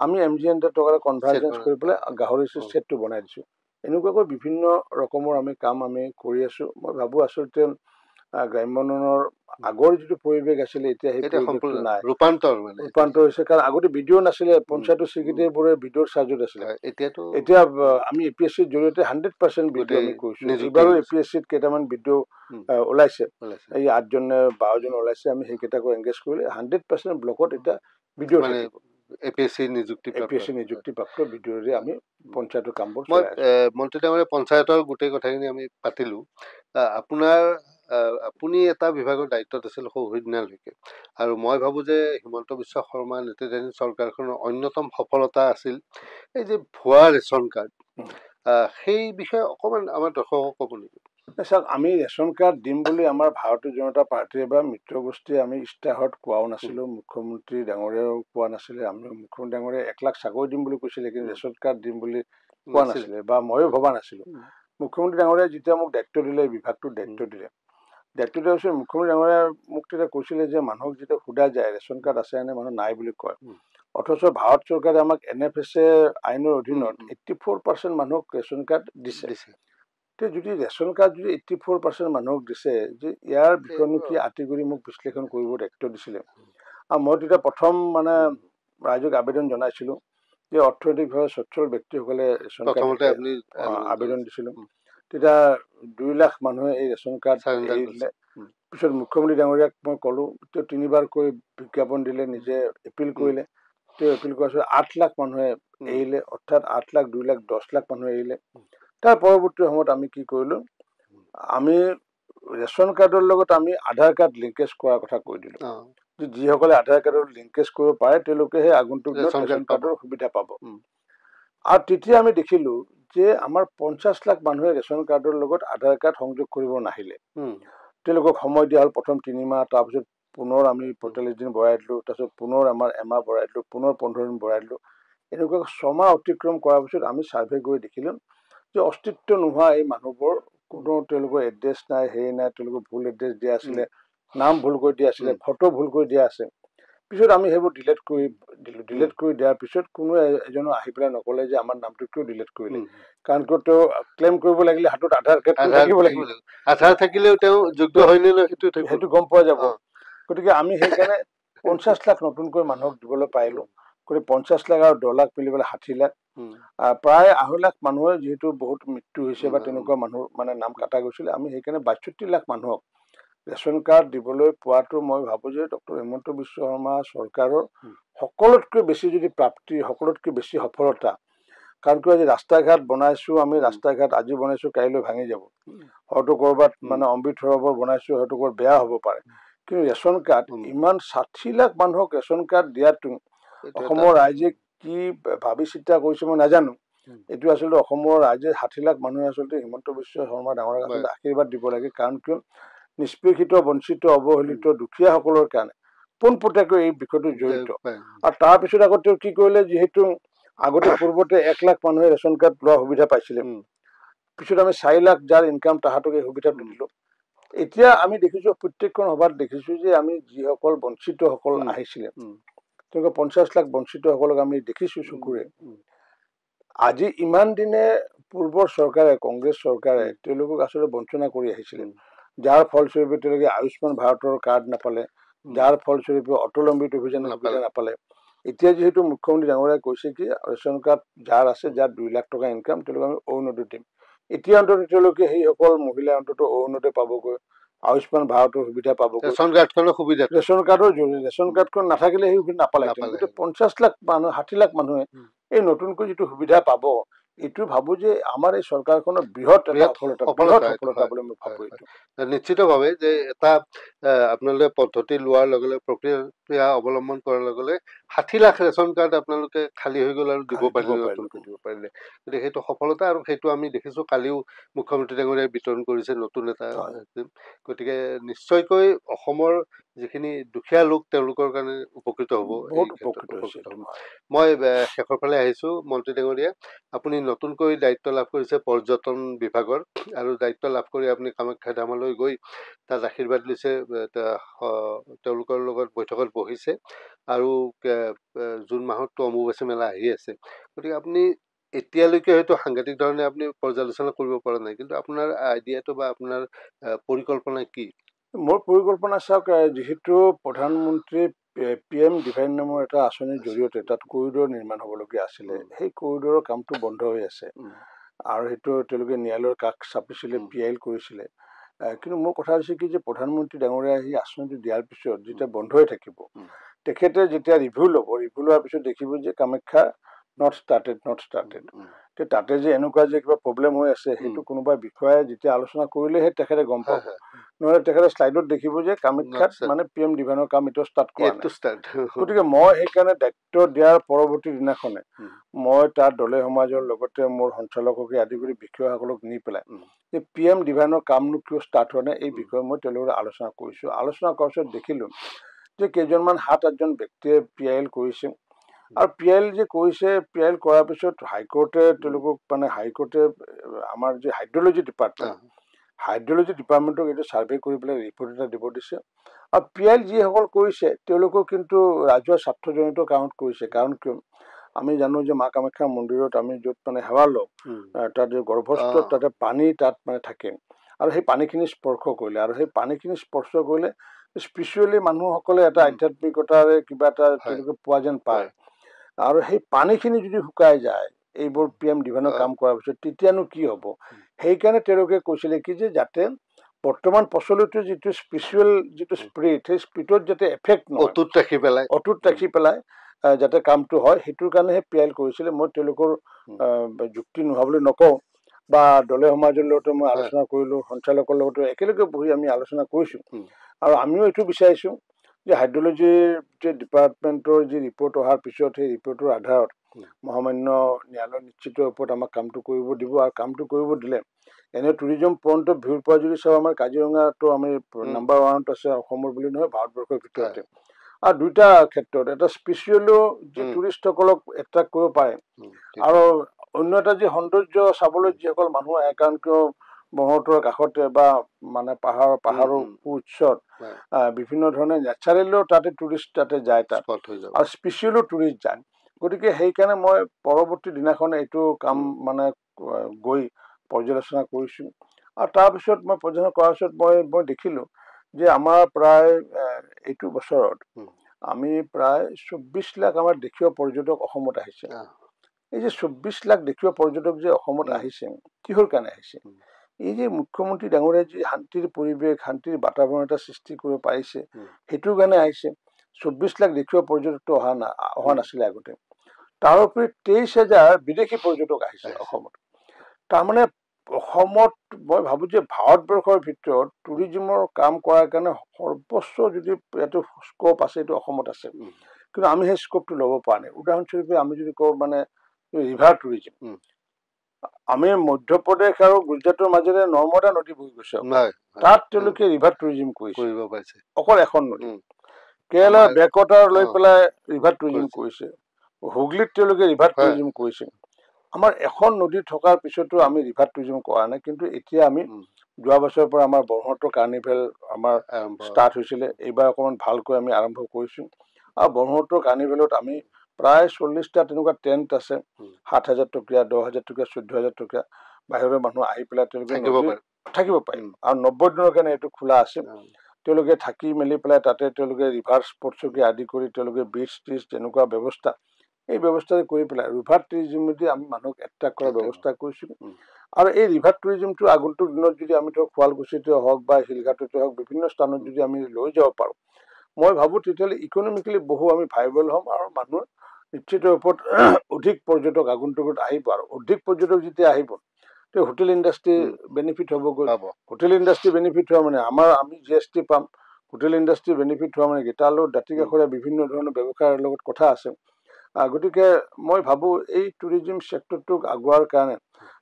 আমি MGN টকাৰে কনভাৰ্জেন্স কৰি পেলাই গাহৰি ছেটটো বনাই দিছো এনেকুৱাকৈ বিভিন্ন ৰকমৰ আমি কাম আমি কৰি আছো মই ভাবো আচলতে গ্ৰাম্য উন্নয়নৰ আগৰ যিটো পৰিৱেশ আছিলে এতিয়া সেই পৰিৱেশটো নাই ৰূপান্তৰ হৈছে কাৰণ আগতে ভিডিঅ' নাছিলে পঞ্চায়ত স্বীকৃতিবোৰে ভিডিঅ'ৰ চাৰ্জত আছিলে এতিয়া আমি APSCৰ জৰিয়তে 100% ভিডিঅ' আমি কৰিছো এইবাৰো APSCত কেইটামান ভিডিঅ' ওলাইছে এই 8জন 12জন ওলাইছে আমি সেইকেইটাকো এংগেজ কৰিলে 100% ব্লকত এতিয়া ভিডিঅ' মানে APSC নিযুক্তিপ্ৰাপ্ত ভিডিঅ'ৰে আমি পঞ্চায়তৰ কামবোৰ চলাই আছো মন্ত্ৰী ডাঙৰীয়া পঞ্চায়তৰ গোটেই কথাখিনি আমি পাতিলো আপুনি এটা বিভাগৰ দায়িত্বত আছিল সৌহিদিনালৈকে আৰু মই ভাবো যে হিমন্ত বিশ্ব শৰ্মা নেতৃত্বাধীন চৰকাৰখনৰ অন্যতম সফলতা আছিল এই যে ভুৱা ৰেচন কাৰ্ড সেই বিষয়ে অকণমান আমাৰ দৰ্শকক ক'ব নেকি চাওক আমি ৰেচন কাৰ্ড দিম বুলি আমাৰ ভাৰতীয় জনতা পাৰ্টীয়ে বা মিত্ৰ গোষ্ঠীয়ে আমি ইস্তাহাৰত কোৱাও নাছিলো মুখ্যমন্ত্ৰী ডাঙৰীয়াও কোৱা নাছিলে আমি মুখ্যমন্ত্ৰী ডাঙৰীয়াই 1 লাখ চাকৰি দিম বুলি কৈছিলে কিন্তু ৰেচন কাৰ্ড দিম বুলি কোৱা নাছিলে বা ময়ো ভবা নাছিলো মুখ্যমন্ত্ৰী ডাঙৰীয়াই যেতিয়া মোক দায়িত্ব দিলে বিভাগটোৰ দায়িত্ব দিলে মুখ্যমন্ত্ৰী ডাঙৰীয়াই মোক তেতিয়া কৈছিলে যে মানুহক যেতিয়া সোধা যায় ৰেচন কাৰ্ড আছে নে মানুহ নাই বুলি কয় অথচ ভাৰত চৰকাৰে আমাক NFSA আইনৰ অধীনত 84% মানুহক ৰেচন কাৰ্ড দিছে যদি ৰেচন কাৰ্ড যদি 84% মানুহক দিছে যে ইয়াৰ বিষয়ে কি আঁতি কৰি মোক বিশ্লেষণ কৰিব দায়িত্ব দিছিলে আৰু মই তেতিয়া প্ৰথম মানে ৰাইজক আবেদন জনাইছিলো যে অৰ্থনৈতিকভাৱে সচ্ছল ব্যক্তিসকলে ৰেচন কাৰ্ড আবেদন দিছিলো তেতিয়া 2 লাখ মানুহে এই ৰেচন কাৰ্ড এৰি দিলে পিছত মুখ্যমন্ত্ৰী ডাঙৰীয়াক মই ক'লো তেওঁ 3বাৰকৈ বিজ্ঞাপন দিলে নিজে এপিল কৰিলে তেওঁ এপিল কৰাৰ পিছত 8 লাখ মানুহে এৰিলে অৰ্থাৎ 8 লাখ 2 লাখ 10 লাখ মানুহে এৰিলে তাৰ পৰৱৰ্তী সময়ত আমি কি কৰিলো আমি ৰেচন কাৰ্ডৰ লগত আমি আধাৰ কাৰ্ড লিংকেজ কৰাৰ কথা কৈ দিলো যে যিসকলে আধাৰ কাৰ্ডৰ লিংকেজ কৰিব পাৰে তেওঁলোকেহে আগন্তুক ৰেচন কাৰ্ডৰ সুবিধা পাব আৰু তেতিয়া আমি দেখিলো যে আমাৰ 50 লাখ মানুহে ৰেচন কাৰ্ডৰ লগত আধাৰ কাৰ্ড সংযোগ কৰিব নাহিলে তেওঁলোকক সময় দিয়া হ'ল প্ৰথম 3 মাহ তাৰপিছত পুনৰ আমি 45 দিন বঢ়াই দিলো তাৰপিছত পুনৰ আমাৰ এমাহ বঢ়াই দিলো পুনৰ 15 দিন বঢ়াই দিলো এনেকুৱা 6 মাহ অতিক্ৰম কৰাৰ পিছত আমি সাৰ্ভে কৰি দেখিলো যে অস্তিত্ব নোহোৱা এই মানুহবোৰ কোনো তেওঁলোকৰ এড্ৰেছ নাই হেৰি নাই তেওঁলোকৰ ভুল এড্ৰেছ দিয়া আছিলে নাম ভুল কৰি দিয়া আছিলে ফটো ভুল কৰি দিয়া আছে পিছত আমি সেইবোৰ ডিলিট কৰি দিয়াৰ পিছত কোনো এজনো আহি পেলাই নকলে যে আমাৰ নামটো কিয় ডিলিট কৰিলে কাৰণ তেওঁ ক্লেইম কৰিব লাগিলে হাতত আধাৰ কাৰ্ড থাকিব লাগিব আধাৰ থাকিলেও তেওঁ যোগ্য হয় নে নহয় সেইটো গম পোৱা যাব গতিকে আমি সেইকাৰণে 50 লাখ নতুনকৈ মানুহক দিবলৈ পাৰিলো গতিকে 50 লাখ আৰু 10 লাখ মিলি পেলাই 60 লাখ প্ৰায় 2.5 লাখ মানুহৰ যিহেতু বহুত মৃত্যু হৈছে বা তেনেকুৱা মানুহ মানে নাম কাটা গৈছিল আমি সেইকাৰণে 62 লাখ মানুহক ৰেচন কাৰ্ড দিবলৈ পোৱাটো মই ভাবো যে ডক্টৰ হিমন্ত বিশ্ব শৰ্মা চৰকাৰৰ সকলোতকৈ বেছি যদি প্ৰাপ্তি সকলোতকৈ বেছি সফলতা কাৰণ কি আজি ৰাস্তা ঘাট বনাইছো আমি ৰাস্তা ঘাট আজি বনাইছো কাইলৈ ভাঙি যাব হয়তো কৰবাত মানে অমৃত সৰোবৰ বনাইছো হয়তো ক'ৰবাত বেয়া হ'ব পাৰে কিন্তু ৰেচন কাৰ্ড ইমান 60 লাখ মানুহক ৰেচন কাৰ্ড দিয়াটো অসমৰ ৰাইজে কি ভাবি চিন্তা কৰিছে মই নাজানো এইটো আচলতে অসমৰ ৰাইজে 60 লাখ মানুহে আচলতে হিমন্ত বিশ্ব শৰ্মা ডাঙৰক আচলতে আশীৰ্বাদ দিব লাগে কাৰণ কিয় নিষ্পেষিত বঞ্চিত অৱহেলিত দুখীয়াসকলৰ কাৰণে পোনপটীয়াকৈ এই বিষয়টো জড়িত আৰু তাৰপিছত আকৌ তেওঁ কি কৰিলে যিহেতু আগতে পূৰ্বতে 1 লাখ মানুহে ৰেচন কাৰ্ড লোৱাৰ সুবিধা পাইছিলে পিছত আমি 4 লাখ যাৰ ইনকাম তাহাঁতক এই সুবিধা দিলো এতিয়া আমি দেখিছো প্ৰত্যেকখন সভাত দেখিছো যে আমি যিসকল বঞ্চিতসকল আহিছিলে তেওঁলোকে 50 লাখ বঞ্চিতসকলক আমি দেখিছো চকুৰে আজি ইমান দিনে পূৰ্বৰ চৰকাৰে কংগ্ৰেছ চৰকাৰে তেওঁলোকক আচলতে বঞ্চনা কৰি আহিছিলে যাৰ ফলস্বৰূপে তেওঁলোকে আয়ুষ্মান ভাৰতৰ কাৰ্ড নাপালে যাৰ ফলস্বৰূপে অটল অমৃত অভিযানৰ সুবিধা নাপালে এতিয়া যেহেতু মুখ্যমন্ত্ৰী ডাঙৰীয়াই কৈছে কি ৰেচন কাৰ্ড যাৰ আছে যাৰ 2 লাখ টকা ইনকাম তেওঁলোকক আমি অৰুণোদয় দিম এতিয়া অন্তত তেওঁলোকে সেইসকল মহিলা অন্তত অৰুণোদয় পাবগৈ আয়ুষ্মান ভাৰতৰ সুবিধা পাবগৈ ৰেচন কাৰ্ডখনৰ সুবিধা ৰেচন কাৰ্ডৰ জৰিয়তে ৰেচন কাৰ্ডখন নাথাকিলে সেই সুবিধা নাপালে গতিকে 50 লাখ মানুহ 60 লাখ মানুহে এই নতুনকৈ যিটো সুবিধা পাব এইটো ভাবো যে আমাৰ এই চৰকাৰখনৰ বৃহৎ এটা সফলতা বুলি মই ভাবো এইটো নিশ্চিতভাৱে যে এটা আপোনালোকে পদ্ধতি লোৱাৰ লগে লগে প্ৰক্ৰিয়া অৱলম্বন কৰাৰ লগে লগে 60 লাখ ৰেচন কাৰ্ড আপোনালোকে খালী হৈ গ'ল আৰু দিব পাৰিলে গতিকে সেইটো সফলতা আৰু সেইটো আমি দেখিছো কালিও মুখ্যমন্ত্ৰী ডাঙৰীয়াই বিতৰণ কৰিছে নতুন এটা গতিকে নিশ্চয়কৈ অসমৰ যিখিনি দুখীয়া লোক তেওঁলোকৰ কাৰণে উপকৃত হ'ব মই শেষৰ ফালে আহিছো মন্ত্ৰী ডাঙৰীয়া আপুনি নতুনকৈ দায়িত্ব লাভ কৰিছে পৰ্যটন বিভাগৰ আৰু দায়িত্ব লাভ কৰি আপুনি কামাখ্যা ধামলৈ গৈ তাত আশীৰ্বাদ লৈছে তেওঁলোকৰ লগত বৈঠকত বহিছে আৰু জুন মাহততো অম্বুবাচী মেলা আহি আছে গতিকে আপুনি এতিয়ালৈকে হয়তো সাংঘাতিক ধৰণে আপুনি পৰ্যালোচনা কৰিব পৰা নাই কিন্তু আপোনাৰ আইডিয়াটো বা আপোনাৰ পৰিকল্পনা কি মোৰ পৰিকল্পনা চাওক যিহেতু প্ৰধানমন্ত্ৰী PM ডিভাইন নামৰ এটা আঁচনিৰ জৰিয়তে তাত কৰিডৰ নিৰ্মাণ হ'বলগীয়া আছিলে সেই কৰিডৰৰ কামটো বন্ধ হৈ আছে আৰু সেইটো তেওঁলোকে ন্যায়ালয়ৰ কাষ চাপিছিলে PIL কৰিছিলে কিন্তু মোৰ কথা হৈছে কি যে প্ৰধানমন্ত্ৰী ডাঙৰীয়া সেই আঁচনিটো দিয়াৰ পিছত যেতিয়া বন্ধ হৈ থাকিব তেখেতে যেতিয়া ৰিভিউ ল'ব ৰিভিউ লোৱাৰ পিছত দেখিব যে কামাখ্যা নট ষ্টাৰ্টেড তাতে যে এনেকুৱা যে কিবা প্ৰব্লেম হৈ আছে সেইটো কোনোবা বিষয়ে যেতিয়া আলোচনা কৰিলেহে তেখেতে গম পাব নহ'লে তেখেতে শ্লাইডত দেখিব যে কামাখ্যাত মানে PM ডিভাইনৰ কাম এতিয়া ষ্টাৰ্ট কৰা নাই গতিকে মই সেইকাৰণে দায়িত্ব দিয়াৰ পৰৱৰ্তী দিনাখনে মই তাত দলে সমাজৰ লগতে মোৰ সঞ্চালককে আদি কৰি বিষয়াসকলক নি পেলাই যে PM ডিভাইনৰ কামনো কিয় ষ্টাৰ্ট হোৱা নাই এই বিষয়ে মই তেওঁলোকৰ আলোচনা কৰিছোঁ আলোচনা কৰাৰ পিছত দেখিলোঁ যে কেইজনমান 7-8জন ব্যক্তিয়ে PIL কৰিছে আৰু PIL যে কৰিছে PIL কৰাৰ পিছত হাইকোৰ্টে তেওঁলোকক মানে হাইকোৰ্টে আমাৰ যে হাইড্ৰলজি ডিপাৰ্টমেণ্টক এইটো ছাৰ্ভে কৰি পেলাই ৰিপৰ্ট এটা দিব দিছে আৰু PIL যিসকল কৰিছে তেওঁলোকক কিন্তু ৰাজহুৱা স্বাৰ্থজনিত কাৰণত কৰিছে কাৰণ কিয় আমি জানো যে মা কামাখ্যা মন্দিৰত আমি য'ত মানে সেৱা লওঁ তাত গৰ্ভস্থ তাতে পানী তাত মানে থাকে আৰু সেই পানীখিনি স্পৰ্শ কৰিলে আৰু সেই পানীখিনি স্পৰ্শ কৰিলে স্পিৰিচুৱেলি মানুহসকলে এটা আধ্যাত্মিকতাৰে কিবা এটা তেওঁলোকে পোৱা যেন পায় আৰু সেই পানীখিনি যদি শুকাই যায় এইবোৰ PM ডিভাইনৰ কাম কৰাৰ পিছত তেতিয়ানো কি হ'ব সেইকাৰণে তেওঁলোকে কৈছিলে কি যে যাতে বৰ্তমান প্ৰচলিত যিটো স্পিৰিচুৱেল যিটো স্পিৰিট সেই স্পিৰিটত যাতে এফেক্ট নহয় অটুট ৰাখি পেলাই যাতে কামটো হয় সেইটোৰ কাৰণেহে PIL কৰিছিলে মই তেওঁলোকৰ যুক্তি নোহোৱা বুলি নকওঁ বা দলে সমাজৰ লগতে মই আলোচনা কৰিলোঁ সঞ্চালকৰ লগতে একেলগে বহি আমি আলোচনা কৰিছোঁ আৰু আমিও এইটো বিচাৰিছোঁ যে হাইড্ৰলজিৰ যে ডিপাৰ্টমেণ্টৰ যি ৰিপৰ্ট অহাৰ পিছত সেই ৰিপৰ্টৰ আধাৰত মহামান্য ন্যায়ালয় নিশ্চিত ওপৰত আমাক কামটো কৰিব দিব আৰু কামটো কৰিব দিলে এনে টুৰিজম পইণ্ট অফ ভিউৰ পৰা যদি চাওঁ আমাৰ কাজিৰঙাটো আমি নাম্বাৰ 1ত আছে অসমৰ বুলি নহয় ভাৰতবৰ্ষৰ ভিতৰতে আৰু দুইটা ক্ষেত্ৰত এটা স্পিৰিচুৱেলো যি টুৰিষ্টসকলক এট্ৰেক্ট কৰিব পাৰে আৰু অন্য এটা যি সৌন্দৰ্য চাবলৈ যিসকল মানুহ আহে কাৰণ কিয় ব্ৰহ্মপুত্ৰৰ কাষতে বা মানে পাহাৰৰ উৎসত বিভিন্ন ধৰণে নেচাৰেলিও তাতে টুৰিষ্ট তাতে যায় তাত আৰু স্পেচিয়েলো টুৰিষ্ট যায় গতিকে সেইকাৰণে মই পৰৱৰ্তী দিনাখন এইটো কাম মানে গৈ পৰ্যালোচনা কৰিছোঁ আৰু তাৰপিছত মই পৰ্যালোচনা কৰাৰ পিছত মই দেখিলোঁ যে আমাৰ প্ৰায় এইটো বছৰত আমি প্ৰায় 24 লাখ আমাৰ দেশীয় পৰ্যটক অসমত আহিছে। এই যে 24 লাখ দেশীয় পৰ্যটক যে অসমত আহিছে, কিহৰ কাৰণে আহিছে? এই যে মুখ্যমন্ত্ৰী ডাঙৰীয়াই যি শান্তিৰ পৰিৱেশ, শান্তিৰ বাতাবৰণ এটা সৃষ্টি কৰিব পাৰিছে, সেইটোৰ কাৰণে আহিছে। 24 লাখ দেশীয় পৰ্যটকটো অহা নাছিলে আগতে। তাৰ উপৰি 23,000 বিদেশী পৰ্যটক আহিছে অসমত। তাৰমানে অসমত মই ভাবো যে ভাৰতবৰ্ষৰ ভিতৰত টুৰিজিমৰ কাম কৰাৰ কাৰণে সৰ্বোচ্চ যদি এইটো স্কোপ আছে, এইটো অসমত আছে। কিন্তু আমি সেই স্কোপটো ল'ব পৰা নাই। উদাহৰণস্বৰূপে আমি যদি কওঁ মানে ৰিভাৰ টুৰিজিম, আমি মধ্যপ্ৰদেশ আৰু গুজৰাটৰ মাজেৰে নৰ্মদা নদী বৈ গৈছে, তাত তেওঁলোকে ৰিভাৰ টুৰিজিম কৰিছে, অকল এখন নদী। কেৰেলাৰ বেকৱাটাৰ লৈ পেলাই ৰিভাৰ টুৰিজিম কৰিছে, হুগলীত তেওঁলোকে ৰিভাৰ টুৰিজিম কৰিছে। আমাৰ এখন নদী থকাৰ পিছতো আমি ৰিভাৰ টুৰিজিম কৰা নাই। কিন্তু এতিয়া আমি যোৱা বছৰৰ পৰা আমাৰ ব্ৰহ্মপুত্ৰ কাৰ্নিভেল আমাৰ ষ্টাৰ্ট হৈছিলে, এইবাৰ অকণমান ভালকৈ আমি আৰম্ভ কৰিছোঁ। আৰু ব্ৰহ্মপুত্ৰ কাৰ্নিভেলত আমি প্ৰায় 40টা তেনেকুৱা টেণ্ট আছে, 7,000 টকীয়া, 10,000 টকীয়া, 14,000 টকীয়া। বাহিৰৰ মানুহ আহি পেলাই তেওঁলোকে থাকিব পাৰিম। আৰু 90 দিনৰ কাৰণে এইটো খোলা আছে। তেওঁলোকে থাকি মেলি পেলাই তাতে তেওঁলোকে ৰিভাৰ স্পৰ্টছকে আদি কৰি তেওঁলোকে বীচ টিচ তেনেকুৱা ব্যৱস্থা, এই ব্যৱস্থা কৰি পেলাই ৰিভাৰ টুৰিজিমেদি আমি মানুহক এট্ৰেক্ট কৰাৰ ব্যৱস্থা কৰিছোঁ। আৰু এই ৰিভাৰ টুৰিজিমটো আগন্তুক দিনত যদি আমি ধৰক শুৱালকুছিতে হওক বা শিলঘাটতে হওক বিভিন্ন স্থানত যদি আমি লৈ যাব পাৰোঁ, মই ভাবোঁ তেতিয়াহ'লে ইকনমিকেলি বহু আমি ভাইবল হ'ম আৰু মানুহ নিশ্চিত ৰূপত অধিক পৰ্যটক আগন্তুকত আহিব। আৰু অধিক পৰ্যটক যেতিয়া আহিব তেতিয়া হোটেল ইণ্ডাষ্ট্ৰী বেনিফিট হ'বগৈ। হোটেল ইণ্ডাষ্ট্ৰী বেনিফিট হোৱা মানে আমি GST পাম, হোটেল ইণ্ডাষ্ট্ৰী বেনিফিট হোৱা মানে কি তাৰ লগত দাঁতি কাষৰীয়া বিভিন্ন ধৰণৰ ব্যৱসায়ৰ লগত কথা আছে। গতিকে মই ভাবোঁ এই টুৰিজিম ছেক্টৰটোক আগুৱাৰ কাৰণে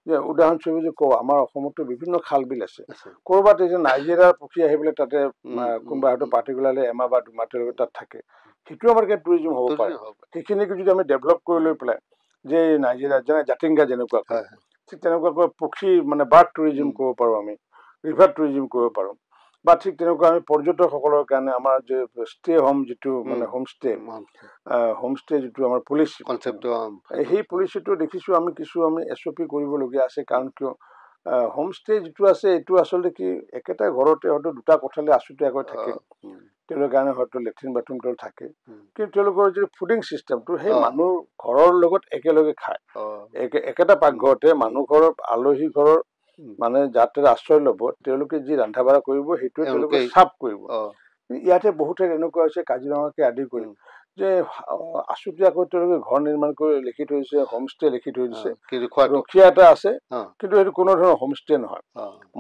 যে উদাহৰণস্বৰূপে যে কওঁ, আমাৰ অসমতো বিভিন্ন খাল বিল আছে। ক'ৰবাত এই যে নাইজেৰিয়াৰ পক্ষী আহি পেলাই তাতে কোনোবা হয়তো পাৰ্টিকুলাৰলি এমাহ বা 2 মাহ তেওঁলোকে তাত থাকে, সেইটো আমাৰ ইয়াত টুৰিজিম হ'ব পাৰে। সেইখিনিকে যদি আমি ডেভেলপ কৰি লৈ পেলাই যে নাইজেৰিয়া যেনে জাতিংগা যেনেকুৱা ঠিক তেনেকুৱাকৈ পক্ষী মানে বাৰ্ড টুৰিজিম কৰিব পাৰোঁ, আমি ৰিভাৰ টুৰিজিম কৰিব পাৰোঁ। বা ঠিক তেনেকুৱা আমি পৰ্যটকসকলৰ কাৰণে আমাৰ যে ষ্টে হোম যিটো মানে হোমষ্টে যিটো আমাৰ পলিচি কনচেপ্ট, সেই পলিচিটো দেখিছোঁ আমি কিছু আমি SOP কৰিবলগীয়া আছে। কাৰণ কিয় হোমষ্টে যিটো আছে এইটো আচলতে কি একেটা ঘৰতে হয়তো 2টা কোঠালি আছুতীয়াকৈ থাকে, তেওঁলোকৰ কাৰণে হয়তো লেট্ৰিন বাথৰুম থাকে, কিন্তু তেওঁলোকৰ যি ফুডিং চিষ্টেমটো সেই মানুহ ঘৰৰ লগত একেলগে খায়, একেটা পাকঘৰতে মানুহ ঘৰৰ আলহী ঘৰৰ মানে যাতে আশ্ৰয় ল'ব, তেওঁলোকে যি ৰন্ধা বঢ়া কৰিব সেইটোৱে তেওঁলোকে চাফ কৰিব। ইয়াতে বহুত ঠাইত এনেকুৱা হৈছে, কাজিৰঙাকে আদি কৰি যে আছুতীয়াকৈ তেওঁলোকে ঘৰ নিৰ্মাণ কৰি লিখি থৈছে, হোমষ্টে লিখি থৈ দিছে, ৰখীয়া এটা আছে, কিন্তু সেইটো কোনো ধৰণৰ হোমষ্টে নহয়।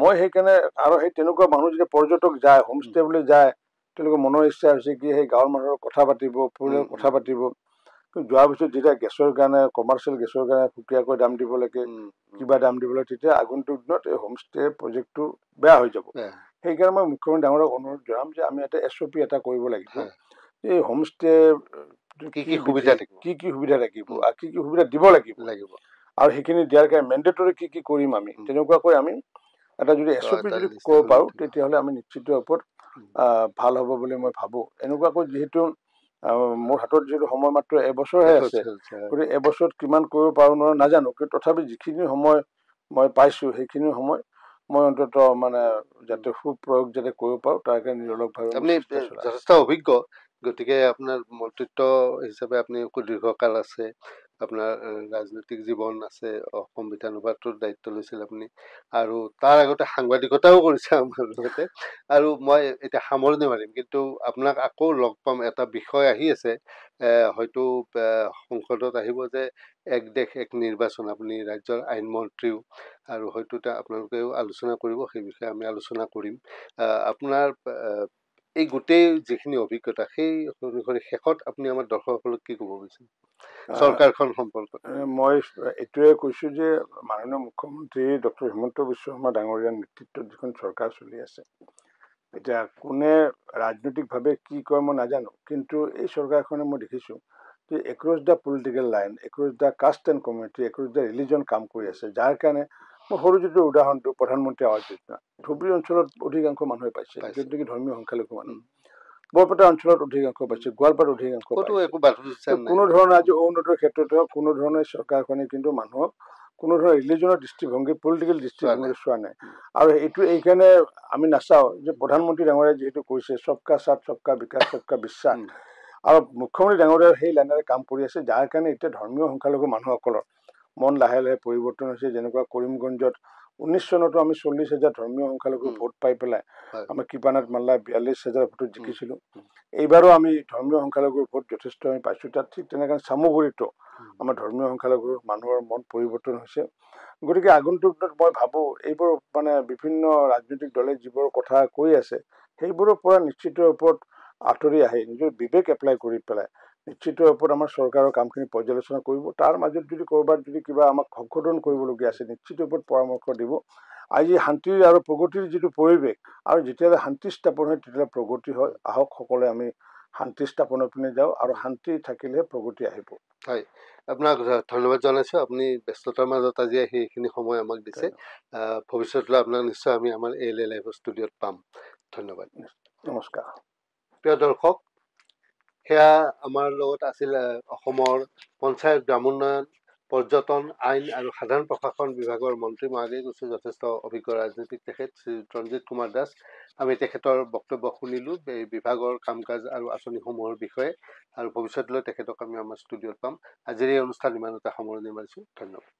মই সেইকাৰণে আৰু সেই তেনেকুৱা মানুহ যেতিয়া পৰ্যটক যায় হোমষ্টে বুলি যায়, তেওঁলোকৰ মনৰ ইচ্ছা হৈছে কি সেই গাঁৱৰ মানুহৰ কথা পাতিব, পৰিয়ালৰ কথা পাতিব। কিন্তু যোৱাৰ পিছত যেতিয়া গেছৰ কাৰণে কমাৰ্চিয়েল গেছৰ কাৰণে সুকীয়াকৈ দাম দিব লাগে, কিবা দাম দিব লাগে, তেতিয়া আগন্তুক দিনত এই হোমষ্টে প্ৰজেক্টটো বেয়া হৈ যাব। সেইকাৰণে মই মুখ্যমন্ত্ৰী ডাঙৰক অনুৰোধ জনাম যে আমি এটা SOP এটা কৰিব লাগিব, এই হোমষ্টে কি কি সুবিধা থাকিব আৰু কি কি সুবিধা দিব লাগিব, আৰু সেইখিনি দিয়াৰ কাৰণে মেণ্ডেটৰী কি কি কৰিম আমি, তেনেকুৱাকৈ আমি এটা যদি SOP যদি কৰিব পাৰোঁ তেতিয়াহ'লে আমি নিশ্চিত ওপৰত ভাল হ'ব বুলি মই ভাবোঁ। এনেকুৱাকৈ যিহেতু মোৰ হাতত যিহেতু সময় মাত্ৰ এবছৰহে আছে, গতিকে এবছৰত কিমান কৰিব পাৰোঁ নাজানো, কিন্তু তথাপি যিখিনি সময় মই পাইছোঁ সেইখিনি সময় মই অন্তত মানে যাতে সুপ্ৰয়োগ যাতে কৰিব পাৰোঁ তাৰ কাৰণে নিৰলসভাৱে আপুনি যথেষ্ট অভিজ্ঞ, গতিকে আপোনাৰ মন্ত্ৰিত্ব হিচাপে আপুনি দীৰ্ঘকাল আছে, আপোনাৰ ৰাজনৈতিক জীৱন আছে, অসম বিধানসভাতো দায়িত্ব লৈছিল আপুনি, আৰু তাৰ আগতে সাংবাদিকতাও কৰিছে আমাৰ লগতে। আৰু মই এতিয়া সামৰণি মাৰিম, কিন্তু আপোনাক আকৌ লগ পাম, এটা বিষয় আহি আছে, হয়তো সংসদত আহিব যে এক দেশ এক নিৰ্বাচন, আপুনি ৰাজ্যৰ আইন মন্ত্ৰীও, আৰু হয়তো আপোনালোকেও আলোচনা কৰিব, সেই বিষয়ে আমি আলোচনা কৰিম। আপোনাৰ এই গোটেই যিখিনি অভিজ্ঞতা সেই অনুসৰি শেষত আপুনি আমাৰ দৰ্শকসকলক কি ক'ব বিচাৰে চৰকাৰখন সম্পৰ্কত? মই এইটোৱে কৈছোঁ যে মাননীয় মুখ্যমন্ত্ৰী ডক্টৰ হিমন্ত বিশ্ব শৰ্মা ডাঙৰীয়াৰ নেতৃত্বত যিখন চৰকাৰ চলি আছে, এতিয়া কোনে ৰাজনৈতিকভাৱে কি কয় মই নাজানো, কিন্তু এই চৰকাৰখনে মই দেখিছোঁ যে across the political line, across the caste and community, across the religion কাম কৰি আছে। যাৰ কাৰণে মই সৰু যিটো উদাহৰণটো প্ৰধানমন্ত্ৰী আৱাস যোজনা, ধুবুৰী অঞ্চলত অধিকাংশ মানুহে পাইছে, য'ত নেকি ধৰ্মীয় সংখ্যালঘু মানুহ, বৰপেটা অঞ্চলত অধিকাংশ পাইছে, গোৱালপাৰাত অধিকাংশ পাইছে। কোনো ধৰণৰ আজি অৰুণোদয়ৰ ক্ষেত্ৰতে হওক কোনো ধৰণে চৰকাৰখনে কিন্তু মানুহক কোনো ধৰণৰ ৰিলিজনৰ দৃষ্টিভংগী, পলিটিকেল দৃষ্টিভংগী চোৱা নাই। আৰু এইকাৰণে আমি নাচাওঁ যে প্ৰধানমন্ত্ৰী ডাঙৰীয়াই যিহেতু কৈছে চবকা সাথ চবকা বিকাশ চবকা বিশ্বাস, আৰু মুখ্যমন্ত্ৰী ডাঙৰীয়াৰ সেই লাইনেৰে কাম কৰি আছে, যাৰ কাৰণে এতিয়া ধৰ্মীয় সংখ্যালঘু মানুহসকলৰ মন লাহে লাহে পৰিৱৰ্তন হৈছে। যেনেকুৱা কৰিমগঞ্জত 19 চনতো আমি 40,000 ধৰ্মীয় সংখ্যালঘু ভোট পাই পেলাই আমি কৃপানাথ মাল্লাই 42,000 ভোটত জিকিছিলোঁ। এইবাৰো আমি ধৰ্মীয় সংখ্যালঘুৰ ভোট যথেষ্ট আমি পাইছোঁ তাত। ঠিক তেনেকৈ চামগুৰিতো আমাৰ ধৰ্মীয় সংখ্যালঘুৰ মানুহৰ মন পৰিৱৰ্তন হৈছে। গতিকে আগন্তুক দিনত মই ভাবোঁ এইবোৰ মানে বিভিন্ন ৰাজনৈতিক দলে যিবোৰ কথা কৈ আছে সেইবোৰৰ পৰা নিশ্চিত ওপৰত আঁতৰি আহি নিজৰ বিবেক এপ্লাই কৰি পেলাই নিশ্চিত ওপৰত আমাৰ চৰকাৰৰ কামখিনি পৰ্যালোচনা কৰিব। তাৰ মাজত যদি ক'ৰবাত যদি কিবা আমাক সংশোধন কৰিবলগীয়া আছে নিশ্চিত ওপৰত পৰামৰ্শ দিব। আজি শান্তিৰ আৰু প্ৰগতিৰ যিটো পৰিৱেশ, আৰু যেতিয়ালৈ শান্তি স্থাপন হয় তেতিয়ালৈ প্ৰগতি হয়। আহক সকলোৱে আমি শান্তি স্থাপনৰ পিনে যাওঁ, আৰু শান্তি থাকিলেহে প্ৰগতি আহিব। হয়, আপোনাক ধন্যবাদ জনাইছোঁ। আপুনি ব্যস্ততাৰ মাজত আজি সেইখিনি সময় আমাক দিছে। ভৱিষ্যতলৈ আপোনাক নিশ্চয় আমি আমাৰ ALA লাইভৰ ষ্টুডিঅ'ত পাম। ধন্যবাদ। নমস্কাৰ। প্ৰিয় দৰ্শক, সেয়া আমাৰ লগত আছিল অসমৰ পঞ্চায়ত, গ্ৰামোন্নয়ন, পৰ্যটন, আইন আৰু সাধাৰণ প্ৰশাসন বিভাগৰ মন্ত্ৰী। মই আগেয়ে কৈছোঁ যথেষ্ট অভিজ্ঞ ৰাজনীতিক তেখেত শ্ৰী ৰঞ্জিত কুমাৰ দাস। আমি তেখেতৰ বক্তব্য শুনিলোঁ এই বিভাগৰ কাম কাজ আৰু আঁচনিসমূহৰ বিষয়ে, আৰু ভৱিষ্যতলৈ তেখেতক আমি আমাৰ ষ্টুডিঅ'ত পাম। আজিৰ এই অনুষ্ঠান ইমানতে সামৰণি মাৰিছোঁ। ধন্যবাদ।